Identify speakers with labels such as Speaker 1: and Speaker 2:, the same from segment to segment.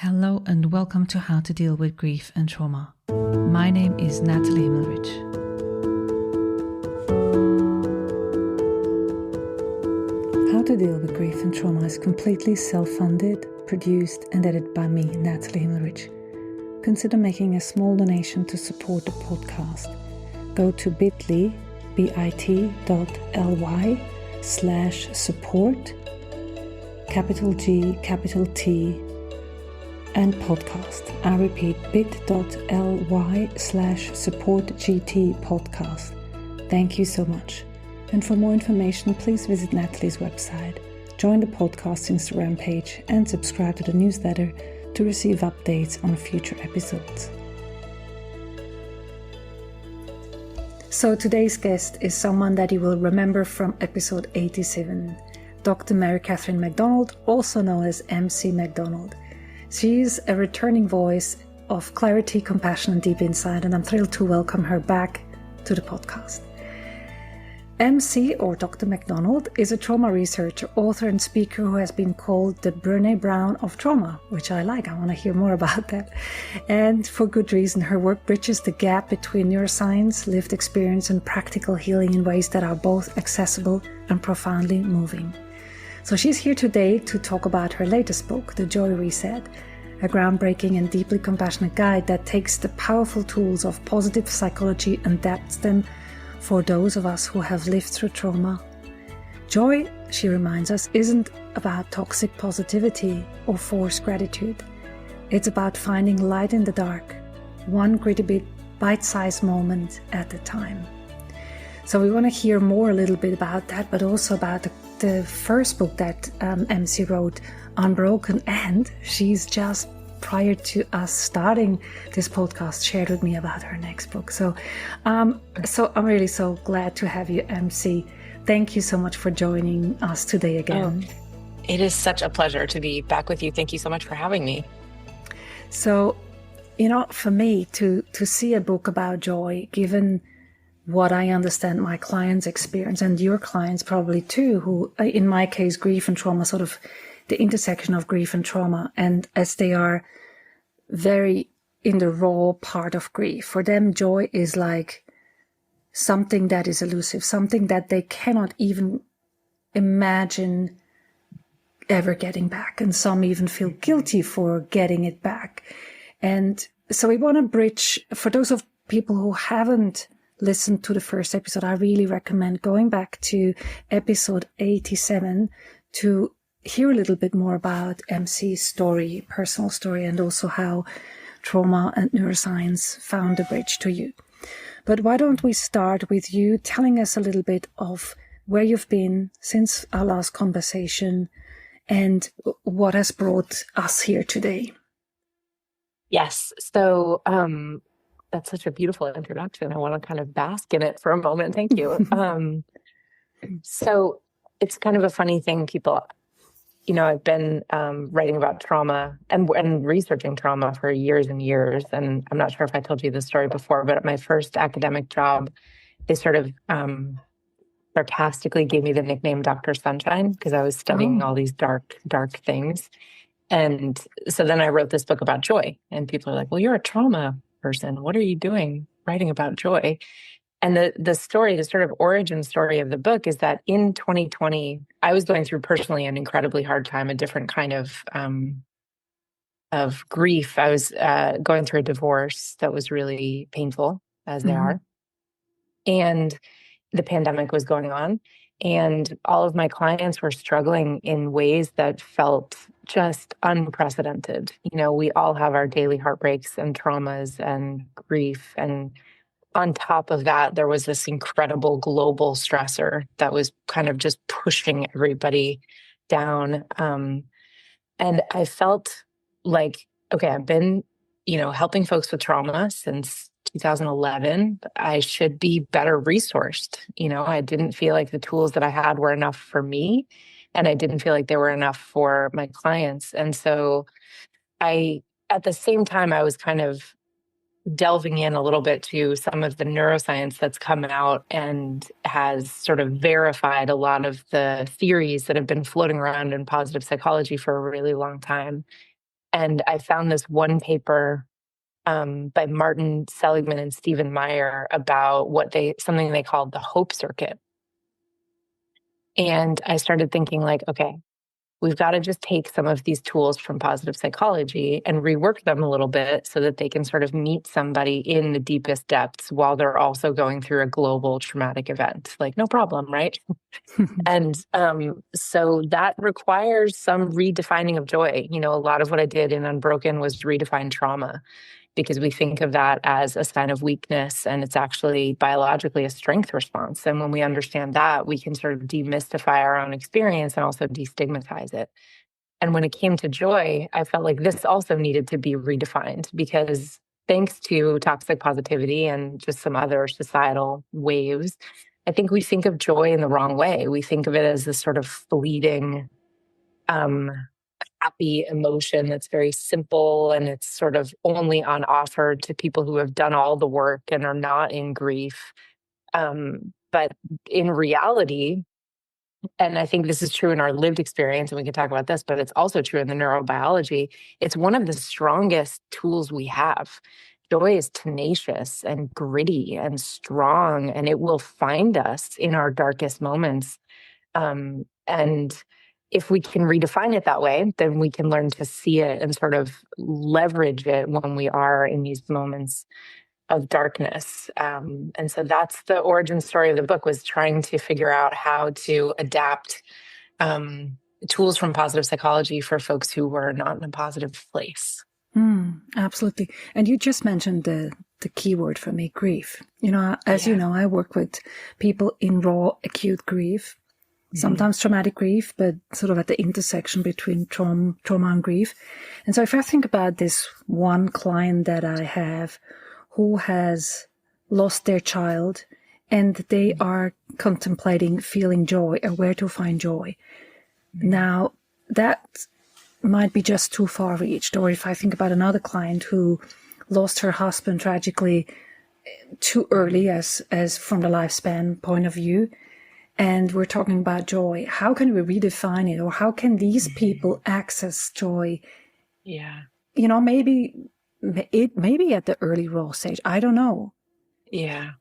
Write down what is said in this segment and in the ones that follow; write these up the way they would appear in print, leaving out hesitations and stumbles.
Speaker 1: Hello and welcome to How to Deal with Grief and Trauma. My name is Natalie Himmelrich. How to Deal with Grief and Trauma is completely self-funded, produced and edited by me, Natalie Himmelrich. Consider making a small donation to support the podcast. Go to bit.ly/support, capital G, capital T, and podcast. I repeat, bit.ly/supportgt podcast. Thank you so much. And for more information, please visit Natalie's website, join the podcast's Instagram page, and subscribe to the newsletter to receive updates on future episodes. So today's guest is someone that you will remember from episode 87, Dr. Mary Catherine McDonald, also known as MC McDonald. She is a returning voice of clarity, compassion, and deep insight, and I'm thrilled to welcome her back to the podcast. MC, or Dr. McDonald, is a trauma researcher, author, and speaker who has been called the Brené Brown of trauma, which I like. I want to hear more about that. And for good reason. Her work bridges the gap between neuroscience, lived experience, and practical healing in ways that are both accessible and profoundly moving. So she's here today to talk about her latest book, The Joy Reset, a groundbreaking and deeply compassionate guide that takes the powerful tools of positive psychology and adapts them for those of us who have lived through trauma. Joy, she reminds us, isn't about toxic positivity or forced gratitude. It's about finding light in the dark, one gritty bite-sized moment at a time. So we want to hear more a little bit about that, but also about the first book that MC wrote, Unbroken, and she's just, prior to us starting this podcast, shared with me about her next book. So I'm really so glad to have you, MC. Thank you so much for joining us today again.
Speaker 2: It is such a pleasure to be back with you. Thank you so much for having me.
Speaker 1: So, for me to see a book about joy, given what I understand my clients experience, and your clients probably too, who, in my case, grief and trauma, sort of the intersection of grief and trauma. And as they are very in the raw part of grief, for them, joy is like something that is elusive, something that they cannot even imagine ever getting back. And some even feel guilty for getting it back. And so we want to bridge, for those of people who haven't listened to the first episode, I really recommend going back to episode 87 to hear a little bit more about MC's story, personal story, and also how trauma and neuroscience found a bridge to you. But why don't we start with you telling us a little bit of where you've been since our last conversation and what has brought us here today?
Speaker 2: Yes. So, that's such a beautiful introduction. I want to kind of bask in it for a moment. Thank you. So it's kind of a funny thing, people, I've been writing about trauma and researching trauma for years and years. And I'm not sure if I told you this story before, but at my first academic job, they sort of sarcastically gave me the nickname Dr. Sunshine because I was studying all these dark things. And so then I wrote this book about joy, and people are like, well, you're a trauma person. What are you doing writing about joy? And the story, the sort of origin story of the book is that in 2020, I was going through personally an incredibly hard time, a different kind of grief. I was going through a divorce that was really painful, as they are. And the pandemic was going on. And all of my clients were struggling in ways that felt just unprecedented. We all have our daily heartbreaks and traumas and grief. And on top of that, there was this incredible global stressor that was kind of just pushing everybody down. And I felt like, okay, I've been, helping folks with trauma since 2011, I should be better resourced. I didn't feel like the tools that I had were enough for me, and I didn't feel like they were enough for my clients. And so at the same time, I was kind of delving in a little bit to some of the neuroscience that's come out and has sort of verified a lot of the theories that have been floating around in positive psychology for a really long time. And I found this one paper by Martin Seligman and Stephen Meyer about something they called the hope circuit. And I started thinking like, okay, we've got to just take some of these tools from positive psychology and rework them a little bit so that they can sort of meet somebody in the deepest depths while they're also going through a global traumatic event. Like, no problem, right? And so that requires some redefining of joy. A lot of what I did in Unbroken was redefine trauma, because we think of that as a sign of weakness, and it's actually biologically a strength response. And when we understand that, we can sort of demystify our own experience and also destigmatize it. And when it came to joy, I felt like this also needed to be redefined, because thanks to toxic positivity and just some other societal waves, I think we think of joy in the wrong way. We think of it as this sort of fleeting, happy emotion that's very simple, and it's sort of only on offer to people who have done all the work and are not in grief. But in reality, and I think this is true in our lived experience, and we can talk about this, but it's also true in the neurobiology, it's one of the strongest tools we have. Joy is tenacious and gritty and strong, and it will find us in our darkest moments. And if we can redefine it that way, then we can learn to see it and sort of leverage it when we are in these moments of darkness. And so that's the origin story of the book, was trying to figure out how to adapt tools from positive psychology for folks who were not in a positive place.
Speaker 1: Absolutely. And you just mentioned the key word for me, grief. As you know, I work with people in raw acute grief, sometimes traumatic grief, but sort of at the intersection between trauma and grief. And so if I think about this one client that I have who has lost their child and they are contemplating feeling joy or where to find joy. Now, that might be just too far reached. Or if I think about another client who lost her husband tragically too early as from the lifespan point of view, and we're talking about joy, how can we redefine it? Or how can these people access joy?
Speaker 2: Yeah.
Speaker 1: Maybe at the early raw stage. I don't know.
Speaker 2: Yeah.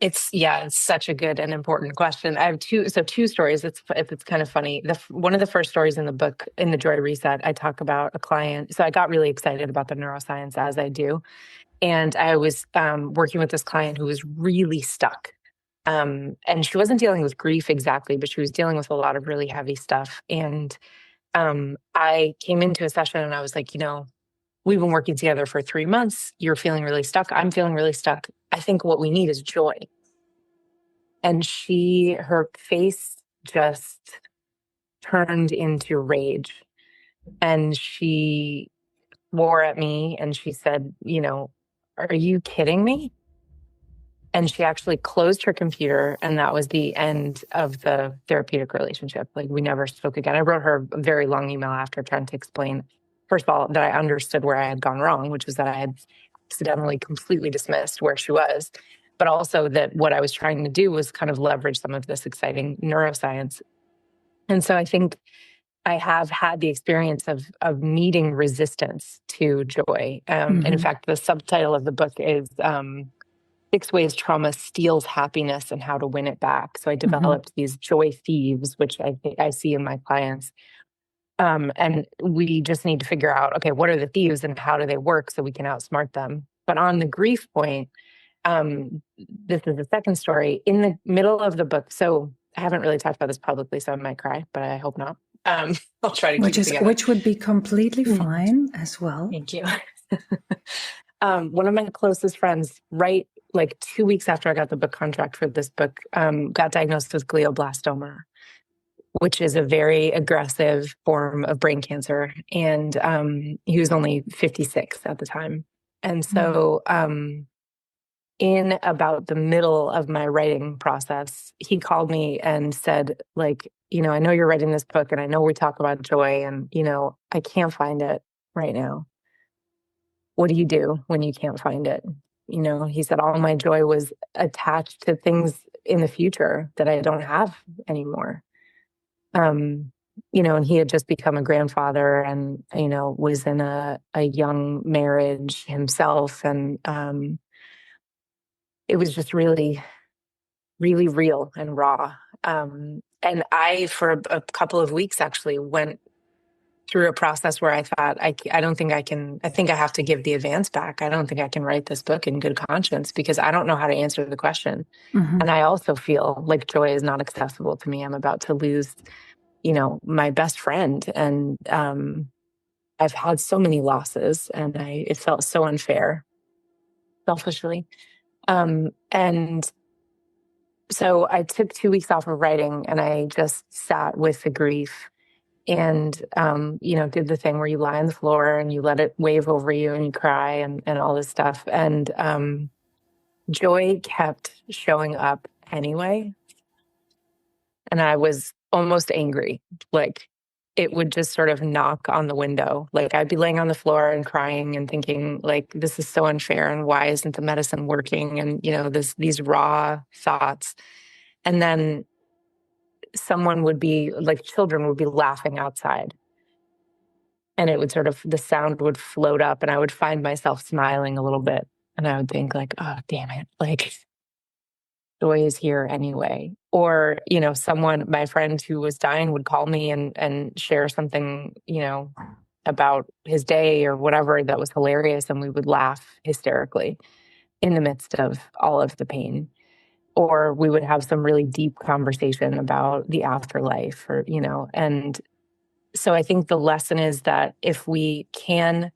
Speaker 2: It's such a good and important question. I have two stories. It's kind of funny. One of the first stories in the book, in the Joy Reset, I talk about a client. So I got really excited about the neuroscience, as I do. And I was working with this client who was really stuck. And she wasn't dealing with grief exactly, but she was dealing with a lot of really heavy stuff. And I came into a session and I was like, we've been working together for 3 months. You're feeling really stuck. I'm feeling really stuck. I think what we need is joy. And her face just turned into rage. And she swore at me and she said, are you kidding me? And she actually closed her computer, and that was the end of the therapeutic relationship. Like, we never spoke again. I wrote her a very long email after, trying to explain, first of all, that I understood where I had gone wrong, which was that I had accidentally completely dismissed where she was, but also that what I was trying to do was kind of leverage some of this exciting neuroscience. And so I think I have had the experience of meeting resistance to joy. And in fact, the subtitle of the book is 6 Ways Trauma Steals Happiness and How to Win It Back. So I developed these joy thieves, which I see in my clients. And we just need to figure out, okay, what are the thieves and how do they work so we can outsmart them? But on the grief point, this is the second story in the middle of the book. So I haven't really talked about this publicly, so I might cry, but I hope not. I'll try to keep it together.
Speaker 1: Which would be completely fine as well.
Speaker 2: Thank you. One of my closest friends, right, like 2 weeks after I got the book contract for this book, got diagnosed with glioblastoma, which is a very aggressive form of brain cancer. And he was only 56 at the time. And so in about the middle of my writing process, he called me and said, like, I know you're writing this book and I know we talk about joy and, I can't find it right now. What do you do when you can't find it? He said, all my joy was attached to things in the future that I don't have anymore. and he had just become a grandfather and, was in a young marriage himself. And it was just really, really real and raw. And I, for a couple of weeks, actually went through a process where I thought, I don't think I can, I think I have to give the advance back. I don't think I can write this book in good conscience because I don't know how to answer the question.
Speaker 1: Mm-hmm.
Speaker 2: And I also feel like joy is not accessible to me. I'm about to lose, my best friend. And I've had so many losses and it felt so unfair, selfishly. And so I took 2 weeks off of writing and I just sat with the grief and, did the thing where you lie on the floor and you let it wave over you and you cry and all this stuff. And joy kept showing up anyway. And I was almost angry. Like it would just sort of knock on the window. Like I'd be laying on the floor and crying and thinking like, this is so unfair. And why isn't the medicine working? And, these raw thoughts. And then someone would be like, children would be laughing outside. And it would the sound would float up and I would find myself smiling a little bit. And I would think like, oh, damn it. Like joy is here anyway. Or, my friend who was dying would call me and share something, about his day or whatever that was hilarious. And we would laugh hysterically in the midst of all of the pain. Or we would have some really deep conversation about the afterlife and so I think the lesson is that if we can,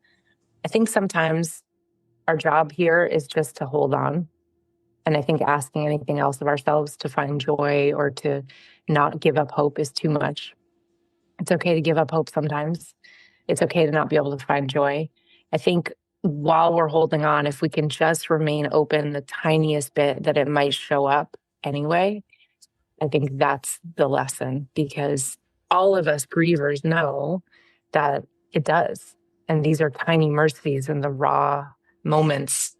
Speaker 2: I think sometimes our job here is just to hold on. And I think asking anything else of ourselves to find joy or to not give up hope is too much. It's okay to give up hope sometimes. It's okay to not be able to find joy. I think while we're holding on, if we can just remain open the tiniest bit that it might show up anyway, I think that's the lesson because all of us grievers know that it does. And these are tiny mercies in the raw moments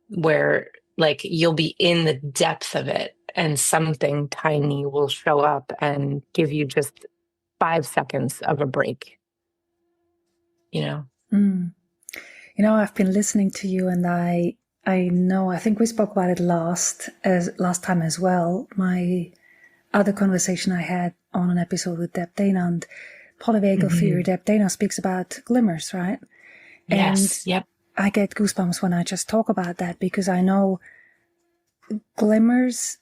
Speaker 2: where like you'll be in the depth of it and something tiny will show up and give you just 5 seconds of a break,
Speaker 1: Mm. I've been listening to you and I know, I think we spoke about it last time as well. My other conversation I had on an episode with Deb Dana and polyvagal theory. Deb Dana speaks about glimmers, right?
Speaker 2: Yes.
Speaker 1: And yep. I get goosebumps when I just talk about that because I know glimmers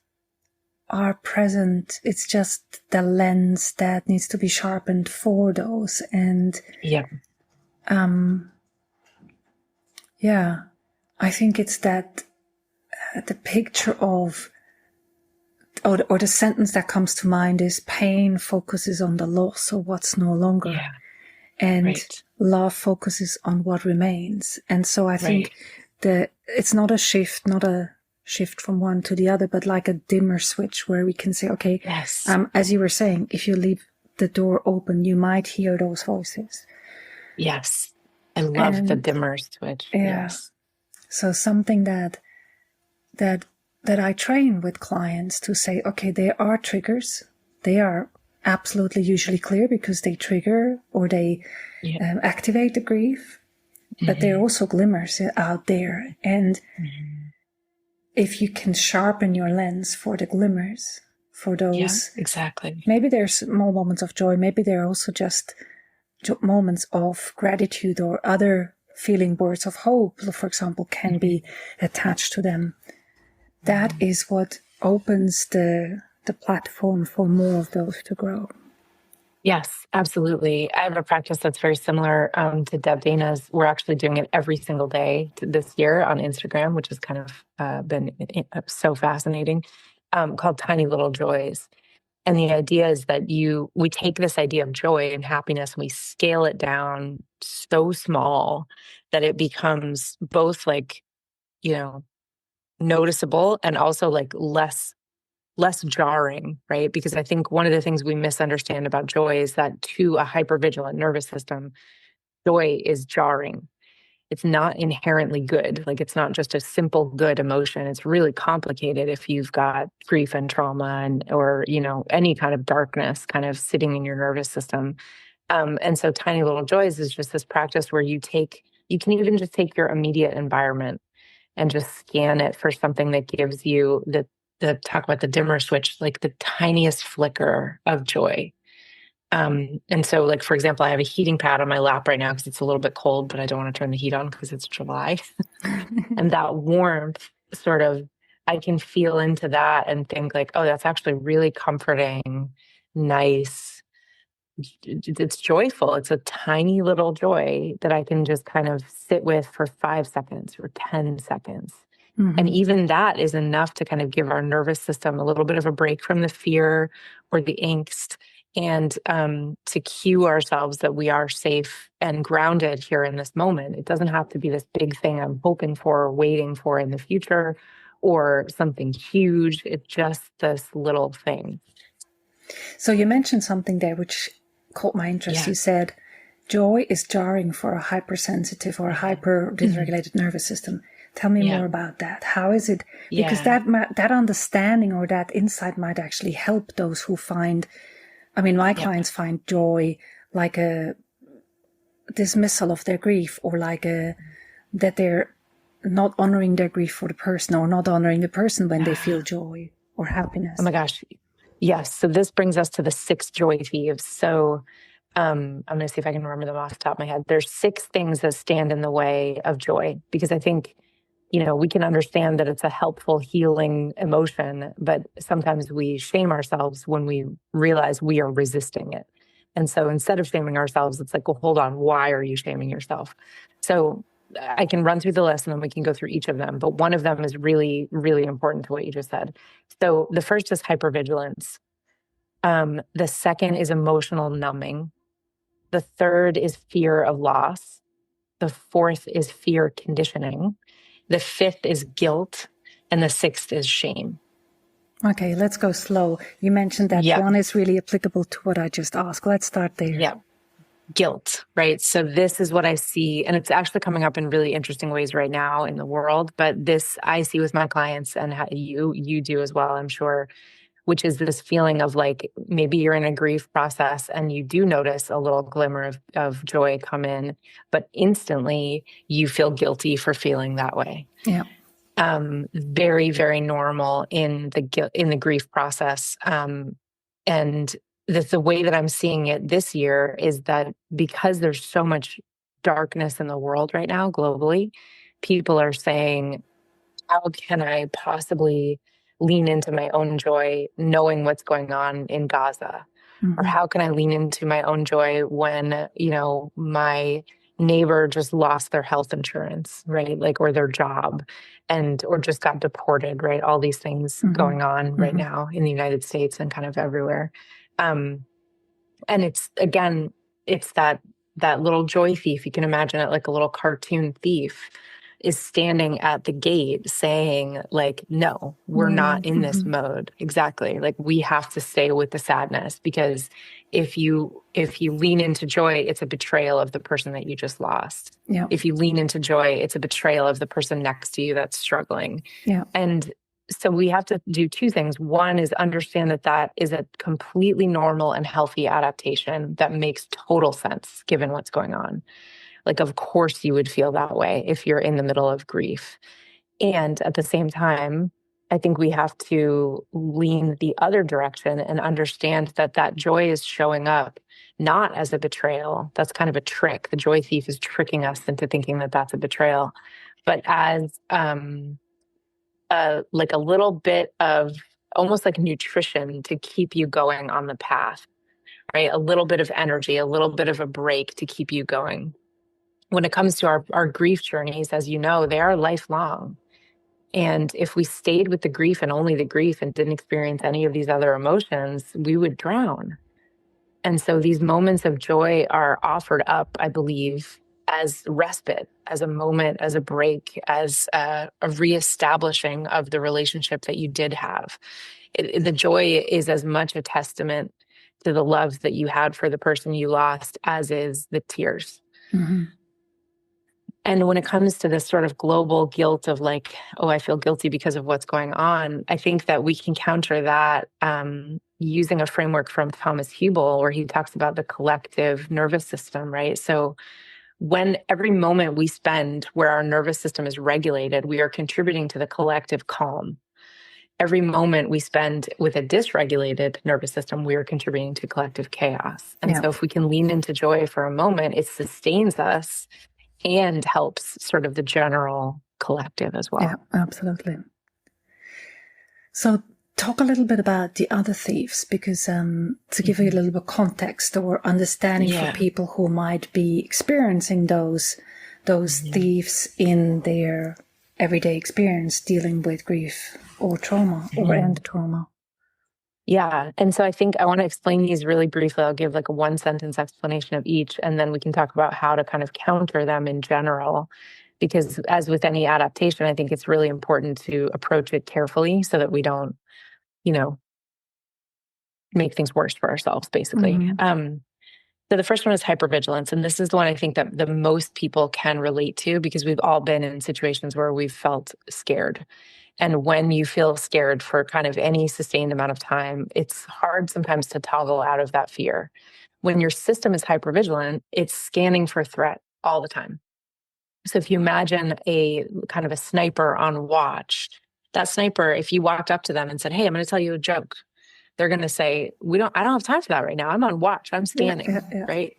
Speaker 1: are present. It's just the lens that needs to be sharpened for those. And I think it's that the picture of or the sentence that comes to mind is pain focuses on the loss of what's no longer. Yeah. And love focuses on what remains. And so I think it's not a shift from one to the other, but like a dimmer switch where we can say, okay, as you were saying, if you leave the door open, you might hear those voices.
Speaker 2: Yes. I love the dimmer switch.
Speaker 1: Yeah. Yes. So something that I train with clients to say, okay, there are triggers. They are absolutely usually clear because they trigger or they activate the grief, but there are also glimmers out there. And if you can sharpen your lens for the glimmers, for those, maybe there's small moments of joy, maybe there are also just moments of gratitude or other feeling words of hope, for example, can be attached to them. That is what opens the platform for more of those to grow.
Speaker 2: Yes, absolutely. I have a practice that's very similar to Deb Dana's. We're actually doing it every single day this year on Instagram, which has kind of been so fascinating, called Tiny Little Joys. And the idea is that we take this idea of joy and happiness and we scale it down so small that it becomes both like, noticeable and also like less jarring, right? Because I think one of the things we misunderstand about joy is that to a hypervigilant nervous system, joy is jarring. it's not inherently good. Like it's not just a simple good emotion. It's really complicated if you've got grief and trauma or, any kind of darkness kind of sitting in your nervous system. And so tiny little joys is just this practice where you can even just take your immediate environment and just scan it for something that gives you talk about the dimmer switch, like the tiniest flicker of joy. And so like, for example, I have a heating pad on my lap right now because it's a little bit cold, but I don't want to turn the heat on because it's July. And that warmth sort of, I can feel into that and think like, oh, that's actually really comforting, nice. It's joyful. It's a tiny little joy that I can just kind of sit with for 5 seconds or 10 seconds. And even that is enough to kind of give our nervous system a little bit of a break from the fear or the angst, and to cue ourselves that we are safe and grounded here in this moment. It doesn't have to be this big thing I'm hoping for or waiting for in the future or something huge. It's just this little thing.
Speaker 1: So you mentioned something there which caught my interest.
Speaker 2: Yeah.
Speaker 1: You said joy is jarring for a hypersensitive or a hyper dysregulated nervous system. Tell me more about that. How is it? Because that understanding or that insight might actually help those who find, my clients find joy like a dismissal of their grief, or like that they're not honoring their grief for the person, or not honoring the person when they feel joy or happiness.
Speaker 2: Oh my gosh. Yes. So this brings us to the 6 joy thieves. So I'm going to see if I can remember them off the top of my head. There's 6 things that stand in the way of joy, because I think, we can understand that it's a helpful, healing emotion, but sometimes we shame ourselves when we realize we are resisting it. And so instead of shaming ourselves, it's like, well, hold on, why are you shaming yourself? So I can run through the list and then we can go through each of them. But one of them is really, really important to what you just said. So the first is hypervigilance. The second is emotional numbing. The third is fear of loss. The fourth is fear conditioning. The 5th is guilt. And the 6th is shame.
Speaker 1: Okay, let's go slow. You mentioned that one is really applicable to what I just asked. Let's start there.
Speaker 2: Yeah. Guilt, right? So this is what I see, and it's actually coming up in really interesting ways right now in the world, but this I see with my clients, and how you do as well, I'm sure, which is this feeling of like, maybe you're in a grief process and you do notice a little glimmer of joy come in, but instantly you feel guilty for feeling that way.
Speaker 1: Yeah.
Speaker 2: Very, very normal in the grief process. And the way that I'm seeing it this year is that because there's so much darkness in the world right now globally, people are saying, how can I possibly lean into my own joy knowing what's going on in Gaza? Or how can I lean into my own joy when, my neighbor just lost their health insurance, right? Like, or their job, or just got deported, right? All these things going on right now in the United States and kind of everywhere. And it's that little joy thief. You can imagine it like a little cartoon thief is standing at the gate saying like, no, we're not in this mode. Exactly. Like, we have to stay with the sadness, because if you lean into joy, it's a betrayal of the person that you just lost.
Speaker 1: Yeah.
Speaker 2: If you lean into joy, it's a betrayal of the person next to you that's struggling.
Speaker 1: Yeah.
Speaker 2: And so we have to do 2 things. One is understand that is a completely normal and healthy adaptation that makes total sense given what's going on. Like, of course you would feel that way if you're in the middle of grief. And at the same time, I think we have to lean the other direction and understand that joy is showing up not as a betrayal. That's kind of a trick. The joy thief is tricking us into thinking that that's a betrayal, but as like a little bit of almost like nutrition to keep you going on the path, right? A little bit of energy, a little bit of a break to keep you going. When it comes to our grief journeys, as you know, they are lifelong. And if we stayed with the grief and only the grief and didn't experience any of these other emotions, we would drown. And so these moments of joy are offered up, I believe, as respite, as a moment, as a break, as a reestablishing of the relationship that you did have. The joy is as much a testament to the love that you had for the person you lost as is the tears. And when it comes to this sort of global guilt of like, oh, I feel guilty because of what's going on, I think that we can counter that using a framework from Thomas Hubel, where he talks about the collective nervous system, right? So when every moment we spend where our nervous system is regulated, we are contributing to the collective calm. Every moment we spend with a dysregulated nervous system, we are contributing to collective chaos. And so if we can lean into joy for a moment, it sustains us and helps sort of the general collective as well.
Speaker 1: Yeah, absolutely. So talk a little bit about the other thieves, because to give you a little bit of context or understanding for people who might be experiencing those thieves in their everyday experience dealing with grief or trauma or end trauma.
Speaker 2: Yeah. And so I think I want to explain these really briefly. I'll give like a one sentence explanation of each, and then we can talk about how to kind of counter them in general. Because as with any adaptation, I think it's really important to approach it carefully so that we don't, make things worse for ourselves, basically. So the first one is hypervigilance. And this is the one I think that the most people can relate to, because we've all been in situations where we've felt scared. And when you feel scared for kind of any sustained amount of time, it's hard sometimes to toggle out of that fear. When your system is hypervigilant, it's scanning for threat all the time. So if you imagine a kind of a sniper on watch, that sniper, if you walked up to them and said, "Hey, I'm going to tell you a joke," they're going to say, I don't have time for that right now. I'm on watch. I'm scanning, right?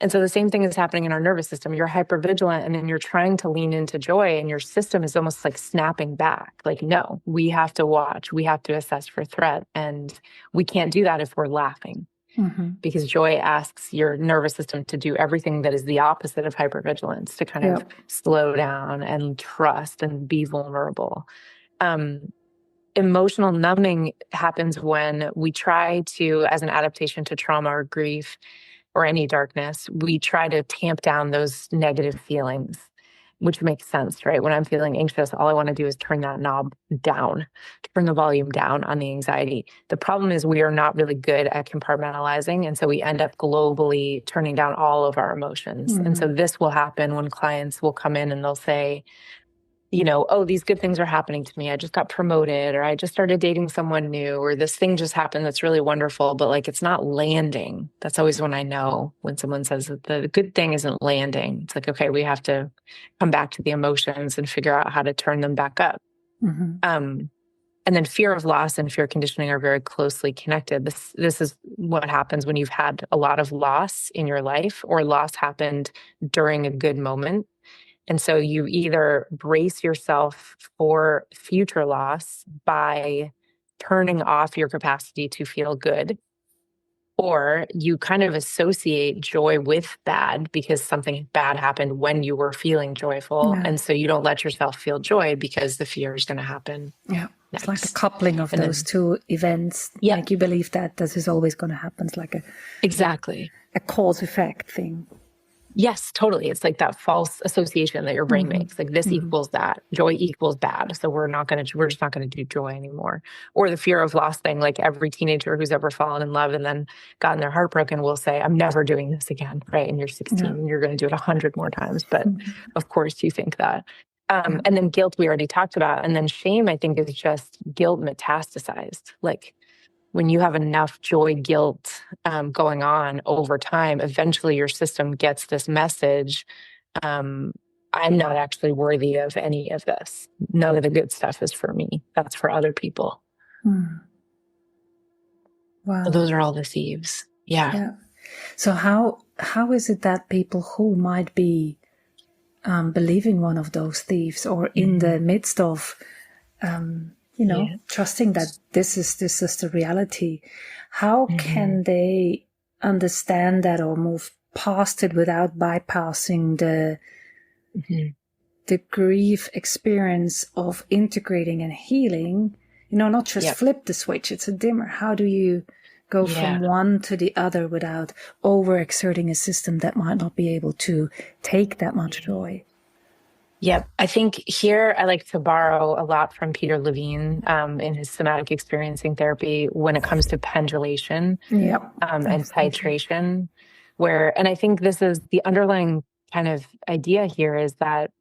Speaker 2: And so the same thing is happening in our nervous system. You're hypervigilant, and then you're trying to lean into joy, and your system is almost like snapping back. Like, no, we have to watch. We have to assess for threat. And we can't do that if we're laughing. Because joy asks your nervous system to do everything that is the opposite of hypervigilance, to kind of slow down and trust and be vulnerable. Emotional numbing happens when we try to, as an adaptation to trauma or grief or any darkness, we try to tamp down those negative feelings, which makes sense, right? When I'm feeling anxious, all I want to do is turn that knob down, turn the volume down on the anxiety. The problem is we are not really good at compartmentalizing. And so we end up globally turning down all of our emotions. And so this will happen when clients will come in and they'll say, oh, these good things are happening to me. I just got promoted, or I just started dating someone new, or this thing just happened that's really wonderful, but like it's not landing. That's always when I know, when someone says that the good thing isn't landing. It's like, okay, we have to come back to the emotions and figure out how to turn them back up. And then fear of loss and fear conditioning are very closely connected. This is what happens when you've had a lot of loss in your life, or loss happened during a good moment. And so you either brace yourself for future loss by turning off your capacity to feel good, or you kind of associate joy with bad because something bad happened when you were feeling joyful. And so you don't let yourself feel joy because the fear is going to happen. Next.
Speaker 1: It's like a coupling of those two events. Like you believe that this is always going to happen. It's like a cause effect thing.
Speaker 2: Yes, totally. It's like that false association that your brain makes. Like this equals that. Joy equals bad. So we're just not going to do joy anymore. Or the fear of loss thing. Like every teenager who's ever fallen in love and then gotten their heart broken will say, "I'm never doing this again." Right? And you're 16 and you're going to do it 100 more times. But of course you think that. And then guilt we already talked about. And then shame, I think, is just guilt metastasized. Like when you have enough joy, guilt going on over time, eventually your system gets this message. I'm not actually worthy of any of this. None of the good stuff is for me. That's for other people.
Speaker 1: Wow.
Speaker 2: So those are all the thieves. Yeah.
Speaker 1: So how is it that people who might be believing one of those thieves, or in the midst of trusting that this is the reality, how can they understand that or move past it without bypassing the grief experience of integrating and healing? Not just flip the switch, it's a dimmer. How do you go from one to the other without overexerting a system that might not be able to take that much joy?
Speaker 2: Yep. I think here I like to borrow a lot from Peter Levine in his somatic experiencing therapy when it comes to pendulation and titration, and I think this is the underlying kind of idea here is that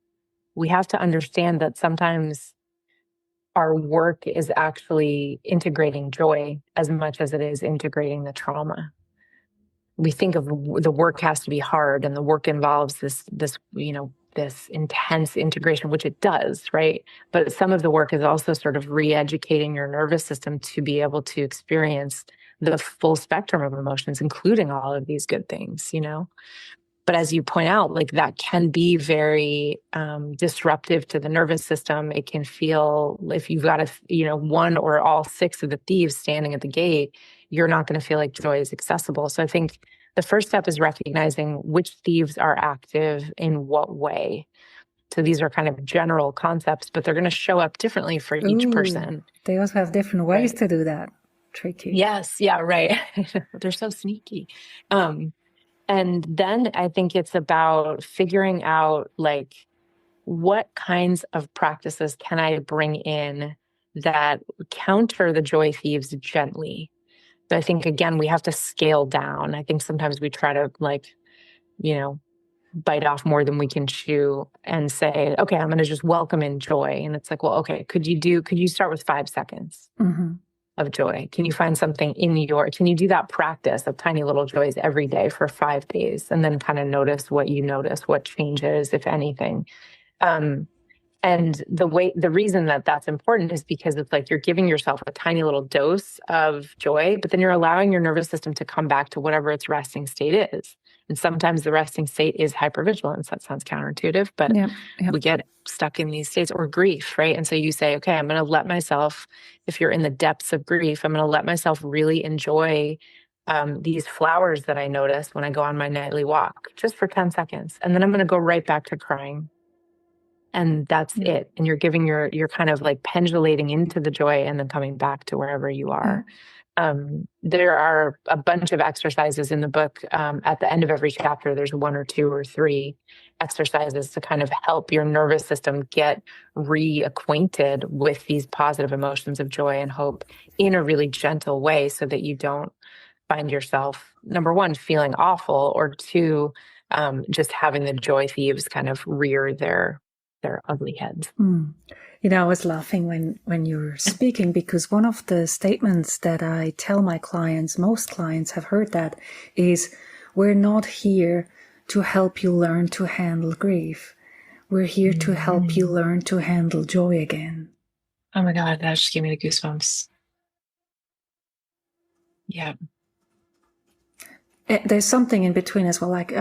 Speaker 2: we have to understand that sometimes our work is actually integrating joy as much as it is integrating the trauma. We think of the work has to be hard and the work involves this intense integration, which it does, right? But some of the work is also sort of re-educating your nervous system to be able to experience the full spectrum of emotions, including all of these good things, But as you point out, like that can be very disruptive to the nervous system. It can feel, if you've got one or all six of the thieves standing at the gate, you're not going to feel like joy is accessible. So I think the first step is recognizing which thieves are active in what way. So these are kind of general concepts, but they're going to show up differently for each person.
Speaker 1: They also have different ways to do that. Tricky.
Speaker 2: Yes. Yeah. Right. They're so sneaky. And then I think it's about figuring out like what kinds of practices can I bring in that counter the joy thieves gently. But I think, again, we have to scale down. I think sometimes we try to bite off more than we can chew and say, okay, I'm going to just welcome in joy. And it's like, well, okay, could you start with 5 seconds? Of joy? Can you find something can you do that practice of tiny little joys every day for 5 days and then kind of notice what you notice, what changes, if anything? And the reason that that's important is because it's like you're giving yourself a tiny little dose of joy, but then you're allowing your nervous system to come back to whatever its resting state is. And sometimes the resting state is hypervigilance. That sounds counterintuitive, but we get stuck in these states, or grief, right? And so you say, okay, I'm going to let myself, if you're in the depths of grief, I'm going to let myself really enjoy these flowers that I notice when I go on my nightly walk, just for 10 seconds. And then I'm going to go right back to crying. And that's it. And you're giving you're kind of like pendulating into the joy and then coming back to wherever you are. There are a bunch of exercises in the book. At the end of every chapter, there's 1 or 2 or 3 exercises to kind of help your nervous system get reacquainted with these positive emotions of joy and hope in a really gentle way, so that you don't find yourself, number 1, feeling awful, or 2, just having the joy thieves kind of rear their ugly heads.
Speaker 1: I was laughing when you were speaking, because one of the statements that I tell my clients, most clients have heard that, is we're not here to help you learn to handle grief. We're here to help you learn to handle joy again.
Speaker 2: Oh my God, that just gave me the goosebumps. Yeah.
Speaker 1: There's something in between as well. Like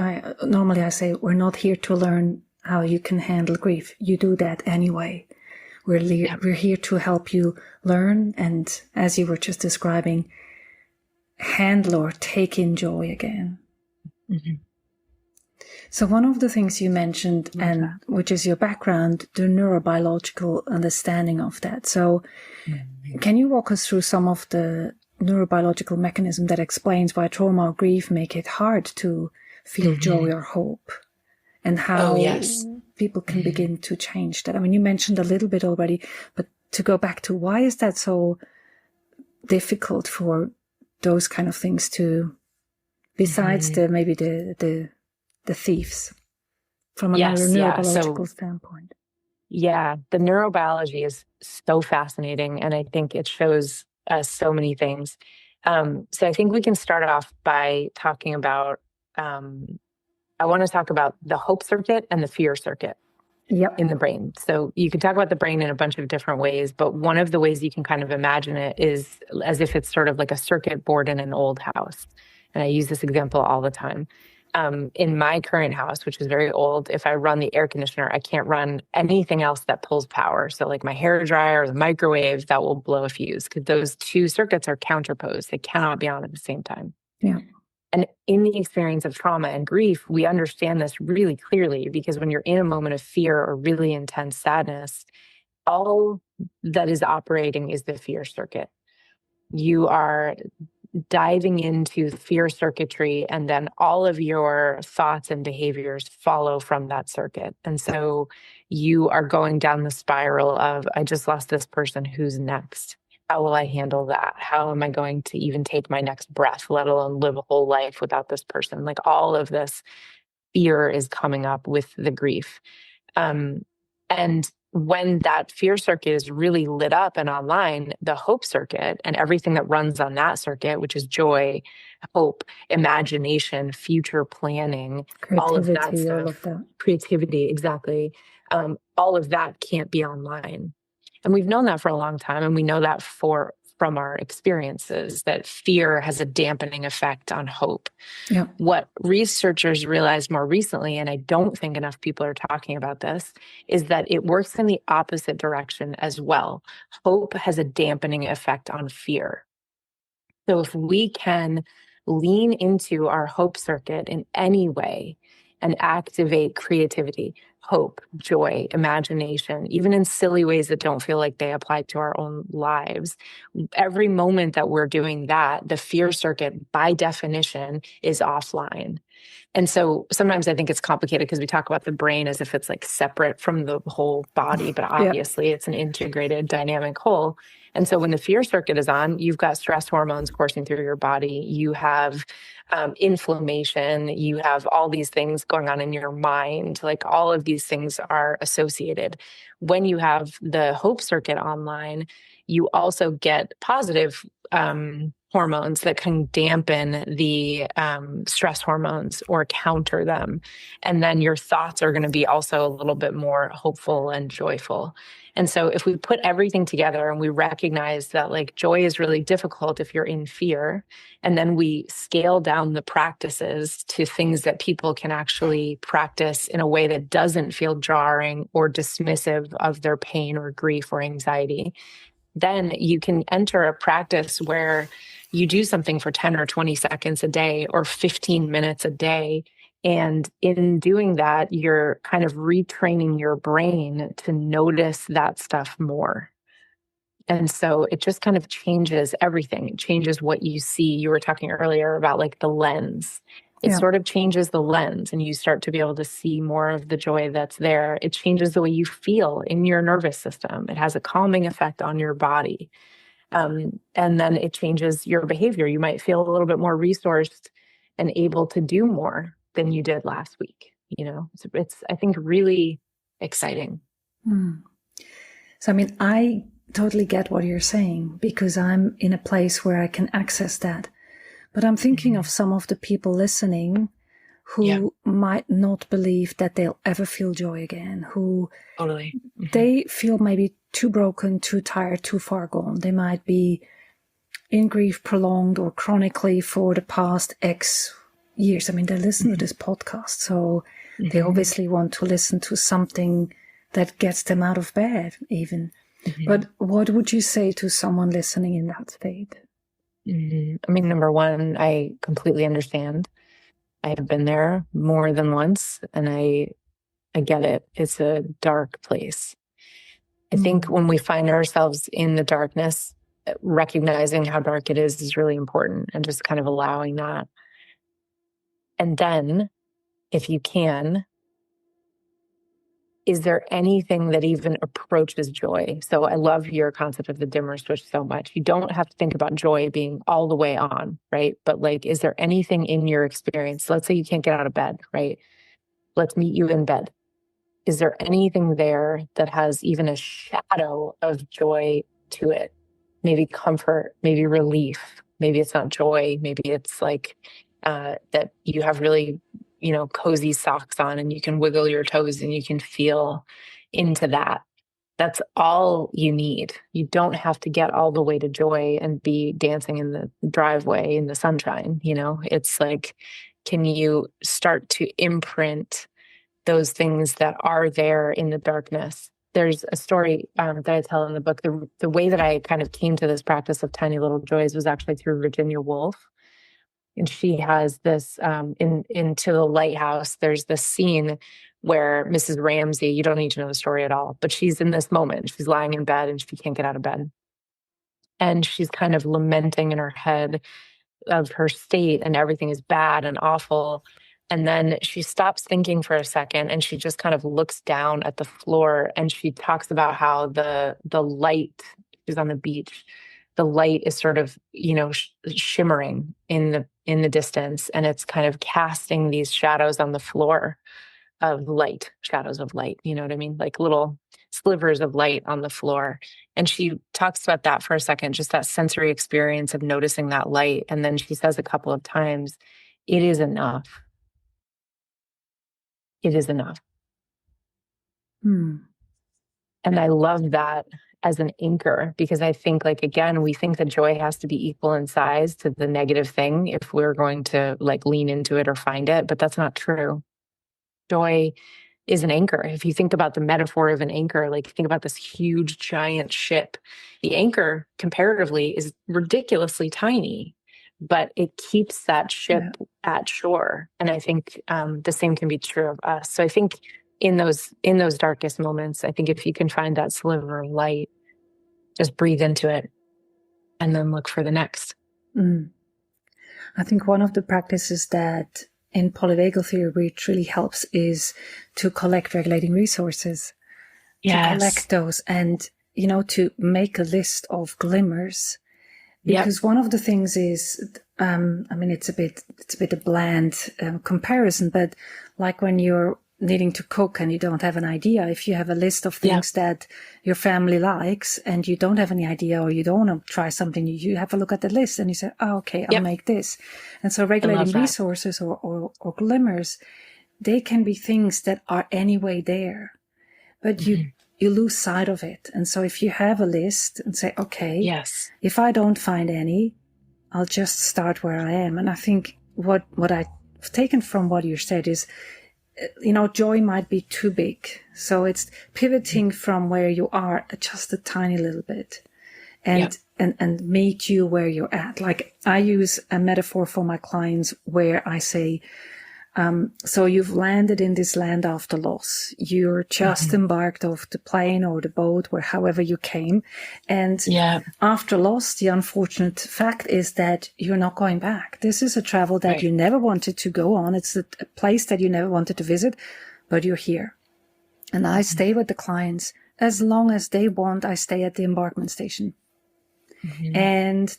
Speaker 1: normally I say, we're not here to learn how you can handle grief. You do that anyway. We're here to help you learn, and as you were just describing, handle or take in joy again. So one of the things you mentioned, and which is your background, the neurobiological understanding of that. So can you walk us through some of the neurobiological mechanism that explains why trauma or grief make it hard to feel joy or hope? And how people can begin to change that. I mean, you mentioned a little bit already, but to go back to why is that so difficult for those kind of things to, besides the thieves, from a neurobiological standpoint?
Speaker 2: Yeah, the neurobiology is so fascinating, and I think it shows us so many things. So I think we can start off by talking about I want to talk about the hope circuit and the fear circuit in the brain. So you can talk about the brain in a bunch of different ways, but one of the ways you can kind of imagine it is as if it's sort of like a circuit board in an old house. And I use this example all the time. In my current house, which is very old, if I run the air conditioner, I can't run anything else that pulls power. So like my hair dryer or the microwave, that will blow a fuse, because those 2 circuits are counterposed. They cannot be on at the same time.
Speaker 1: Yeah.
Speaker 2: And in the experience of trauma and grief, we understand this really clearly, because when you're in a moment of fear or really intense sadness, all that is operating is the fear circuit. You are diving into fear circuitry, and then all of your thoughts and behaviors follow from that circuit. And so you are going down the spiral of, I just lost this person, who's next? How will I handle that? How am I going to even take my next breath, let alone live a whole life without this person? Like all of this fear is coming up with the grief. And when that fear circuit is really lit up and online, the hope circuit and everything that runs on that circuit, which is joy, hope, imagination, future planning, all of that
Speaker 1: Creativity, all of
Speaker 2: stuff,
Speaker 1: that.
Speaker 2: creativity, exactly. All of that can't be online. And we've known that for a long time. And we know that from our experiences, that fear has a dampening effect on hope.
Speaker 1: Yeah.
Speaker 2: What researchers realized more recently, and I don't think enough people are talking about this, is that it works in the opposite direction as well. Hope has a dampening effect on fear. So if we can lean into our hope circuit in any way and activate creativity, hope, joy, imagination, even in silly ways that don't feel like they apply to our own lives, every moment that we're doing that, the fear circuit by definition is offline. And so sometimes I think it's complicated because we talk about the brain as if it's like separate from the whole body, but obviously it's an integrated dynamic whole. And so when the fear circuit is on, you've got stress hormones coursing through your body. You have inflammation. You have all these things going on in your mind. Like all of these things are associated. When you have the hope circuit online, you also get positive hormones that can dampen the stress hormones or counter them. And then your thoughts are going to be also a little bit more hopeful and joyful. And so if we put everything together and we recognize that like joy is really difficult if you're in fear, and then we scale down the practices to things that people can actually practice in a way that doesn't feel jarring or dismissive of their pain or grief or anxiety, then you can enter a practice where you do something for 10 or 20 seconds a day or 15 minutes a day. And in doing that, you're kind of retraining your brain to notice that stuff more. And so it just kind of changes everything. It changes what you see. You were talking earlier about like the lens. It sort of changes the lens and you start to be able to see more of the joy that's there. It changes the way you feel in your nervous system. It has a calming effect on your body. And then it changes your behavior. You might feel a little bit more resourced and able to do more than you did last week. You know, it's I think, really exciting.
Speaker 1: So, I mean, I totally get what you're saying because I'm in a place where I can access that. But I'm thinking of some of the people listening who might not believe that they'll ever feel joy again, who
Speaker 2: Totally.
Speaker 1: they feel maybe too broken, too tired, too far gone. They might be in grief prolonged or chronically for the past X years. I mean, they listen to this podcast, so they obviously want to listen to something that gets them out of bed even. But what would you say to someone listening in that state?
Speaker 2: I mean, number one, I completely understand. I have been there more than once, and I get it. It's a dark place. I think when we find ourselves in the darkness, recognizing how dark it is really important, and just kind of allowing that. And then, if you can, is there anything that even approaches joy? So I love your concept of the dimmer switch so much. You don't have to think about joy being all the way on, right? But like, is there anything in your experience? Let's say you can't get out of bed, right? Let's meet you in bed. Is there anything there that has even a shadow of joy to it? Maybe comfort, maybe relief. Maybe it's not joy. Maybe it's like that you have really, cozy socks on and you can wiggle your toes and you can feel into that. That's all you need. You don't have to get all the way to joy and be dancing in the driveway in the sunshine. It's like, can you start to imprint those things that are there in the darkness? There's a story that I tell in the book. The way that I kind of came to this practice of tiny little joys was actually through Virginia Woolf. And she has this into the lighthouse. There's this scene where Mrs. Ramsey, you don't need to know the story at all, but she's in this moment. She's lying in bed and she can't get out of bed. And she's kind of lamenting in her head of her state and everything is bad and awful. And then she stops thinking for a second and she just kind of looks down at the floor and she talks about how the light, she's on the beach, the light is sort of, shimmering in the distance, and it's kind of casting these shadows on the floor of light, shadows of light, you know what I mean? Like little slivers of light on the floor. And she talks about that for a second, just that sensory experience of noticing that light. And then she says a couple of times, it is enough. It is enough. And I love that as an anchor, because I think, like, again, we think that joy has to be equal in size to the negative thing if we're going to like lean into it or find it, but that's not true. Joy is an anchor. If you think about the metaphor of an anchor, like think about this huge giant ship, the anchor comparatively is ridiculously tiny, but it keeps that ship at shore. And I think the same can be true of us. So I think in those darkest moments, I think if you can find that sliver of light, just breathe into it and then look for the next.
Speaker 1: I think one of the practices that in polyvagal theory which really helps is to collect regulating resources. To collect those and, to make a list of glimmers. Because one of the things is, it's a bit a bland comparison, but like when you're needing to cook and you don't have an idea, if you have a list of things that your family likes and you don't have any idea or you don't want to try something, you have a look at the list and you say, oh, okay, I'll make this. And so regulating resources or glimmers, they can be things that are anyway there, but you lose sight of it. And so if you have a list and say, okay, if I don't find any, I'll just start where I am. And I think what I've taken from what you said is, joy might be too big. So it's pivoting from where you are just a tiny little bit and meet you where you're at. Like I use a metaphor for my clients where I say, so you've landed in this land after loss. You're just embarked off the plane or the boat or however you came. And after loss, the unfortunate fact is that you're not going back. This is a travel that you never wanted to go on. It's a place that you never wanted to visit, but you're here. And I stay with the clients as long as they want. I stay at the embarkment station. And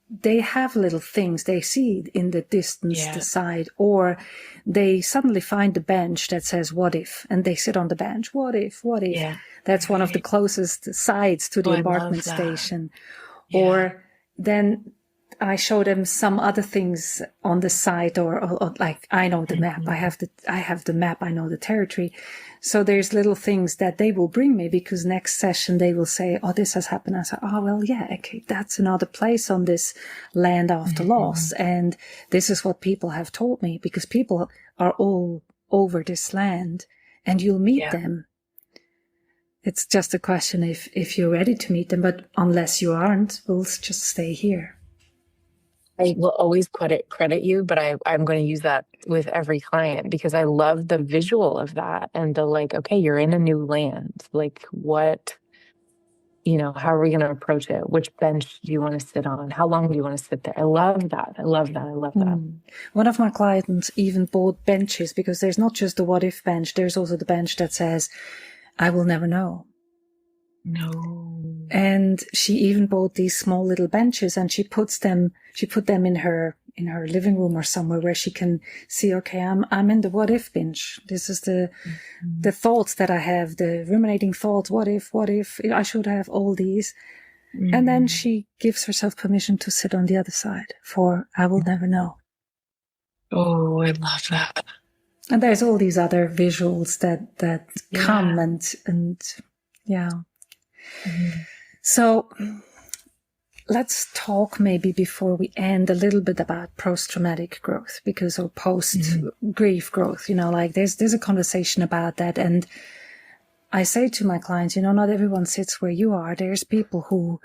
Speaker 1: they have little things they see in the distance, the side, or they suddenly find the bench that says, what if? And they sit on the bench. What if? That's one of the closest sides to the embarkment station. Or then I show them some other things on the site or like, I know the map. I have the map. I know the territory. So there's little things that they will bring me because next session they will say, oh, this has happened. I say, oh, well, yeah, okay. That's another place on this land after loss. And this is what people have told me because people are all over this land and you'll meet them. It's just a question if you're ready to meet them, but unless you aren't, we'll just stay here.
Speaker 2: I will always credit you, but I'm going to use that with every client because I love the visual of that and the like, okay, you're in a new land. Like what, how are we going to approach it? Which bench do you want to sit on? How long do you want to sit there? I love that. I love that.
Speaker 1: One of my clients even bought benches because there's not just the what if bench. There's also the bench that says, I will never know.
Speaker 2: No.
Speaker 1: And she even bought these small little benches and she put them in her living room or somewhere where she can see, okay, I'm in the what if bench. This is the thoughts that I have, the ruminating thoughts. What if I should have all these? And then she gives herself permission to sit on the other side for I will never know.
Speaker 2: Oh, I love that.
Speaker 1: And there's all these other visuals that come and yeah. So let's talk maybe before we end a little bit about post-traumatic growth or post-grief growth, like there's a conversation about that. And I say to my clients, not everyone sits where you are. There's people who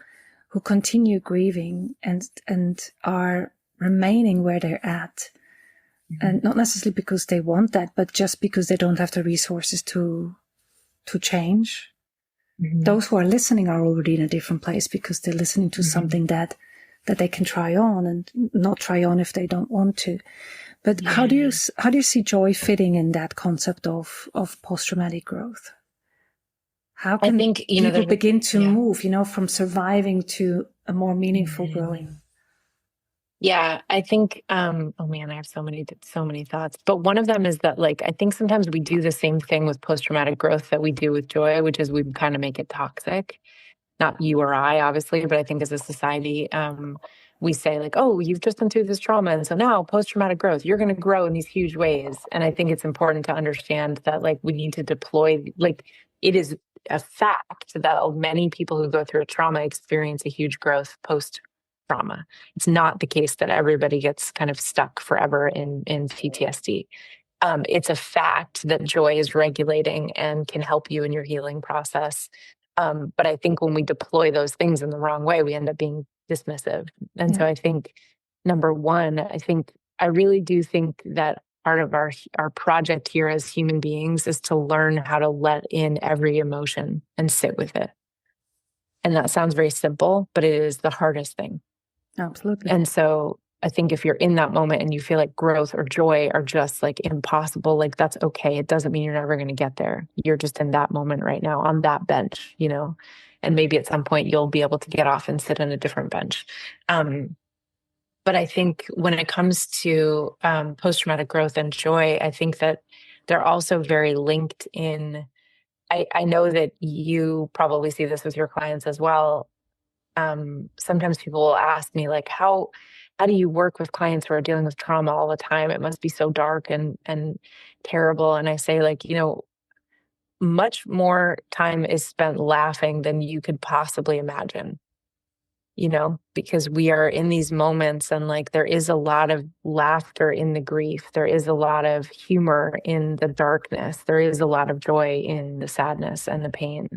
Speaker 1: continue grieving and are remaining where they're at. And not necessarily because they want that, but just because they don't have the resources to change. Those who are listening are already in a different place because they're listening to something that they can try on and not try on if they don't want to. But how do you see joy fitting in that concept of post-traumatic growth? How
Speaker 2: I
Speaker 1: can
Speaker 2: think,
Speaker 1: people begin to
Speaker 2: yeah.
Speaker 1: move, from surviving to a more meaningful growing?
Speaker 2: Yeah, I think, oh man, I have so many thoughts. But one of them is that, like, I think sometimes we do the same thing with post-traumatic growth that we do with joy, which is we kind of make it toxic. Not you or I, obviously, but I think as a society, we say like, oh, you've just been through this trauma. And so now post-traumatic growth, you're going to grow in these huge ways. And I think it's important to understand that, like, we need to deploy, like, it is a fact that many people who go through a trauma experience a huge growth post-trauma. It's not the case that everybody gets kind of stuck forever in PTSD. It's a fact that joy is regulating and can help you in your healing process. But I think when we deploy those things in the wrong way, we end up being dismissive. And so I think, number one, I really do think that part of our project here as human beings is to learn how to let in every emotion and sit with it. And that sounds very simple, but it is the hardest thing.
Speaker 1: Absolutely.
Speaker 2: And so I think if you're in that moment and you feel like growth or joy are just like impossible, like that's okay. It doesn't mean you're never going to get there. You're just in that moment right now on that bench, and maybe at some point you'll be able to get off and sit on a different bench. But I think when it comes to post-traumatic growth and joy, I think that they're also very linked in. I know that you probably see this with your clients as well. Sometimes people will ask me like, how do you work with clients who are dealing with trauma all the time? It must be so dark and terrible. And I say, like, much more time is spent laughing than you could possibly imagine, because we are in these moments, and like there is a lot of laughter in the grief. There is a lot of humor in the darkness. There is a lot of joy in the sadness and the pain.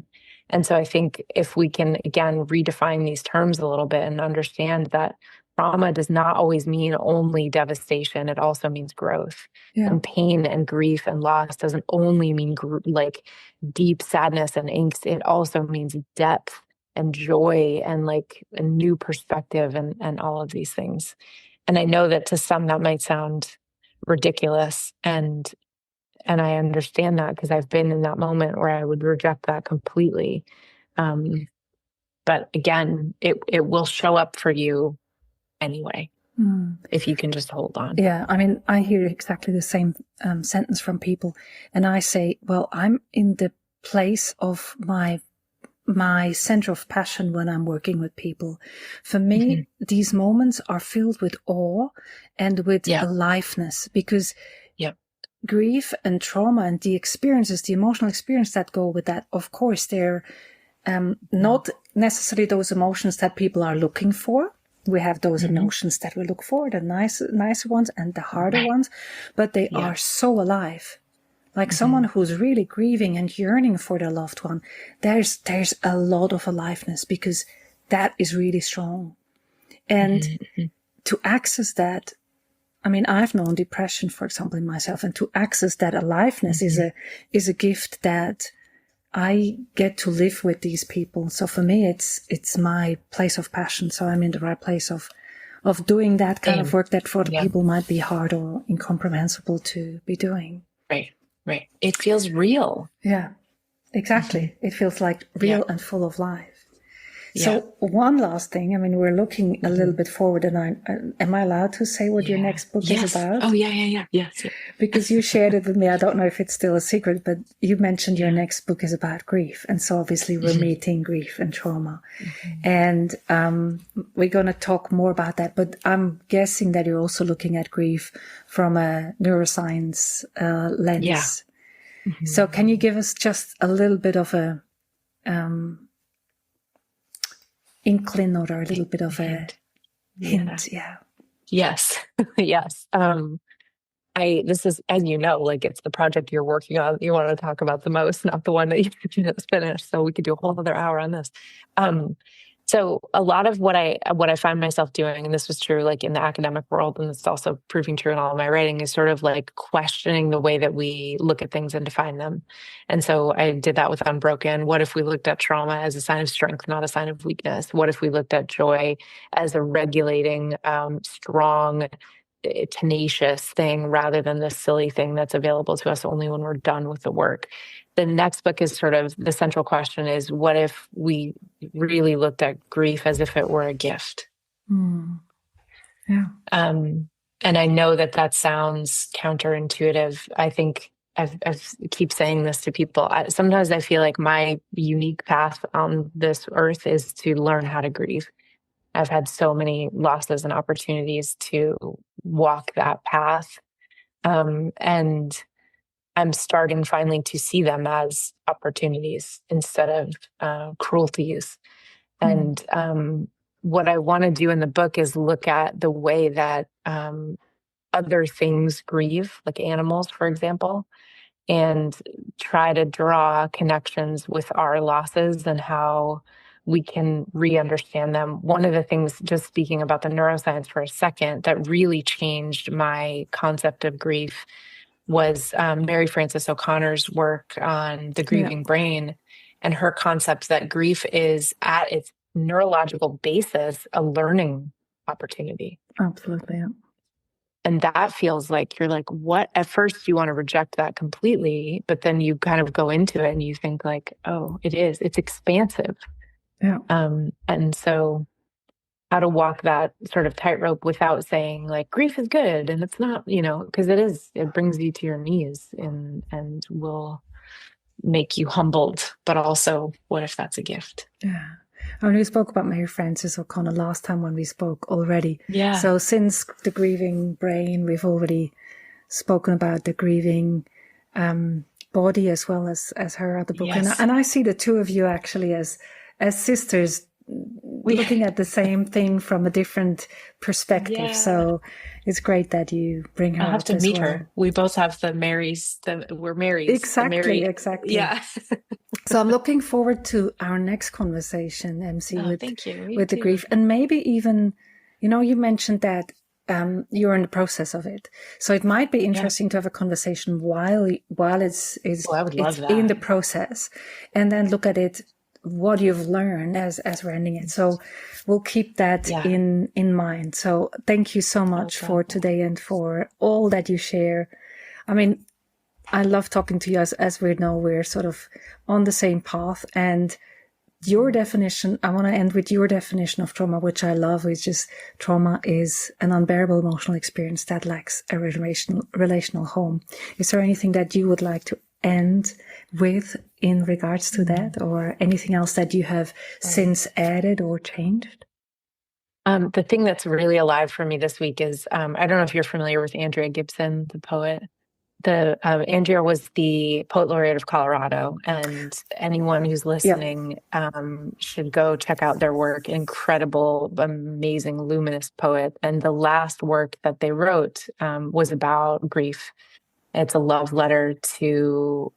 Speaker 2: And so I think if we can, again, redefine these terms a little bit and understand that trauma does not always mean only devastation, it also means growth.
Speaker 1: Yeah.
Speaker 2: And pain and grief and loss doesn't only mean like deep sadness and angst. It also means depth and joy and like a new perspective and all of these things. And I know that to some that might sound ridiculous, and I understand that because I've been in that moment where I would reject that completely. But again, it will show up for you anyway, if you can just hold on.
Speaker 1: Yeah, I mean, I hear exactly the same sentence from people, and I say, well, I'm in the place of my center of passion when I'm working with people. For me, these moments are filled with awe and with aliveness, because grief and trauma and the experiences, the emotional experience that go with that, of course, they're not necessarily those emotions that people are looking for. We have those emotions that we look for, the nicer ones and the harder ones, but they are so alive. Like someone who's really grieving and yearning for their loved one, there's a lot of aliveness, because that is really strong. And to access that, I mean, I've known depression, for example, in myself, and to access that aliveness is a gift that I get to live with these people. So for me, it's my place of passion. So I'm in the right place of doing that kind of work that for other people might be hard or incomprehensible to be doing.
Speaker 2: Right. It feels real.
Speaker 1: Yeah, exactly. It feels like real and full of life. So one last thing, I mean, we're looking a little bit forward, and am I allowed to say what your next book is about?
Speaker 2: Oh, yeah. Yes.
Speaker 1: Because you shared it with me. I don't know if it's still a secret, but you mentioned your next book is about grief. And so obviously we're meeting grief and trauma. And we're going to talk more about that. But I'm guessing that you're also looking at grief from a neuroscience lens. Yeah. So can you give us just a little bit of a inkling or a little bit of a hint?
Speaker 2: Yes. This is, as you know, like it's the project you're working on you want to talk about the most, not the one that you just finished. So we could do a whole other hour on this. So a lot of what I find myself doing, and this was true like in the academic world, and it's also proving true in all of my writing, is sort of like questioning the way that we look at things and define them. And so I did that with Unbroken. What if we looked at trauma as a sign of strength, not a sign of weakness? What if we looked at joy as a regulating, strong, tenacious thing rather than this silly thing that's available to us only when we're done with the work? the next book is sort of the central question is, what if we really looked at grief as if it were a gift?
Speaker 1: Yeah.
Speaker 2: And I know that sounds counterintuitive. I think I keep saying this to people. Sometimes I feel like my unique path on this earth is to learn how to grieve. I've had so many losses and opportunities to walk that path. And I'm starting finally to see them as opportunities instead of cruelties. And what I want to do in the book is look at the way that other things grieve, like animals, for example, and try to draw connections with our losses and how we can re-understand them. One of the things, just speaking about the neuroscience for a second, that really changed my concept of grief was Mary Frances O'Connor's work on the grieving brain, and her concept that grief is at its neurological basis a learning opportunity.
Speaker 1: Absolutely. Yeah.
Speaker 2: And that feels like you're like, what? At first you want to reject that completely, but then you kind of go into it and you think like, oh, it's expansive.
Speaker 1: Yeah.
Speaker 2: And so how to walk that sort of tightrope without saying like grief is good and it's not, because it brings you to your knees and will make you humbled, but also what if that's a gift?
Speaker 1: Yeah. I mean, we spoke about Mary Frances O'Connor last time when we spoke already.
Speaker 2: Yeah.
Speaker 1: So since the grieving brain, we've already spoken about the grieving body as well as her other book.
Speaker 2: Yes.
Speaker 1: And I see the two of you actually as sisters looking at the same thing from a different perspective. Yeah. So it's great that you bring her.
Speaker 3: I'll have to meet her. We both have the Marys. We're Marys.
Speaker 1: Exactly.
Speaker 3: Yeah.
Speaker 1: So I'm looking forward to our next conversation, MC,
Speaker 3: thank you.
Speaker 1: with the grief. And maybe even, you mentioned that you're in the process of it. So it might be interesting to have a conversation while it's
Speaker 3: I would love that.
Speaker 1: in the process, and then look at it, what you've learned as we're ending it. So we'll keep that in mind. So thank you so much for today and for all that you share. I mean, I love talking to you as we know we're sort of on the same path, and your definition, I want to end with your definition of trauma, which I love, is just trauma is an unbearable emotional experience that lacks a relational home. Is there anything that you would like to end with in regards to that, or anything else that you have since added or changed?
Speaker 2: The thing that's really alive for me this week is, I don't know if you're familiar with Andrea Gibson, the poet. Andrea was the poet laureate of Colorado, and anyone who's listening should go check out their work. Incredible, amazing, luminous poet. And the last work that they wrote was about grief. It's a love letter to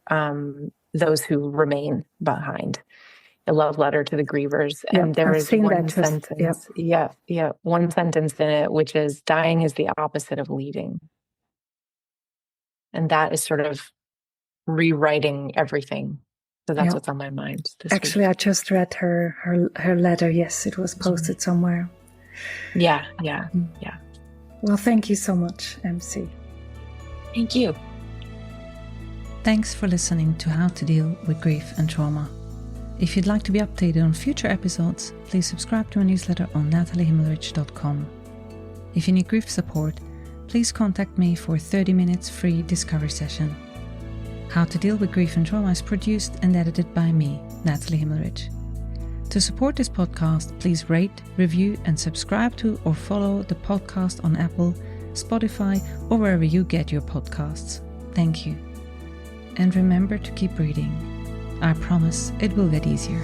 Speaker 2: those who remain behind, a love letter to the grievers. And there is one sentence, one sentence in it, which is, dying is the opposite of leaving. And that is sort of rewriting everything. So that's what's on my mind this
Speaker 1: Actually,
Speaker 2: week.
Speaker 1: I just read her letter. Yes, it was posted somewhere.
Speaker 2: Yeah.
Speaker 1: Well, thank you so much, MC.
Speaker 3: Thank you.
Speaker 1: Thanks for listening to How to Deal with Grief and Trauma. If you'd like to be updated on future episodes, please subscribe to my newsletter on nataliehimmelrich.com. If you need grief support, please contact me for a 30 minutes free discovery session. How to Deal with Grief and Trauma is produced and edited by me, Natalie Himmelrich. To support this podcast, please rate, review, and subscribe to or follow the podcast on Apple, Spotify, or wherever you get your podcasts. Thank you. And remember to keep breathing. I promise it will get easier.